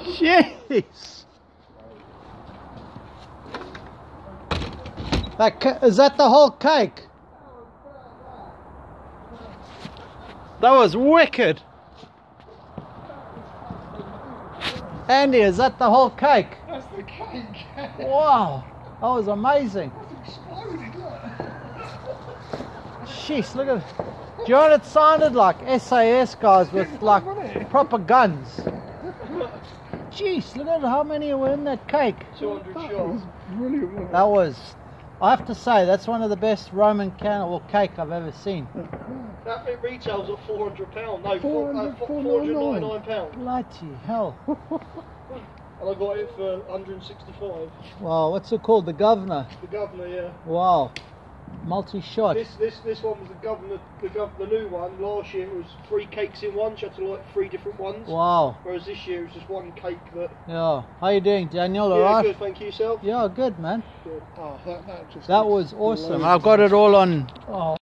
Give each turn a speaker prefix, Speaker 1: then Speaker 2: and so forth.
Speaker 1: Jeez. Is that the whole cake? That was wicked. Andy, is that the whole cake?
Speaker 2: That's the cake.
Speaker 1: Wow, that was amazing.
Speaker 2: That's exploded, look.
Speaker 1: Jeez, look at. Do you know what it sounded like? SAS guys with like proper guns. Jeez, look at how many were in that cake.
Speaker 2: 200 shots. Brilliant.
Speaker 1: That was, I have to say, that's one of the best Roman candle cake I've ever seen.
Speaker 2: That it retails at £400. No, £499.
Speaker 1: Bloody hell.
Speaker 2: And I got it for 165.
Speaker 1: Wow, what's it called? The governor?
Speaker 2: The governor, yeah.
Speaker 1: Wow. Multi-shot.
Speaker 2: This one was the governor, the new one. Last year it was 3 cakes in one. She had to like 3 different ones.
Speaker 1: Wow.
Speaker 2: Whereas this year it was just one cake that.
Speaker 1: Yeah. How you doing, Daniel?
Speaker 2: Yeah,
Speaker 1: Alright?
Speaker 2: good. Thank you, yourself.
Speaker 1: Yeah, good, man.
Speaker 2: Good. Oh, that
Speaker 1: was awesome. I've got it all on. Oh.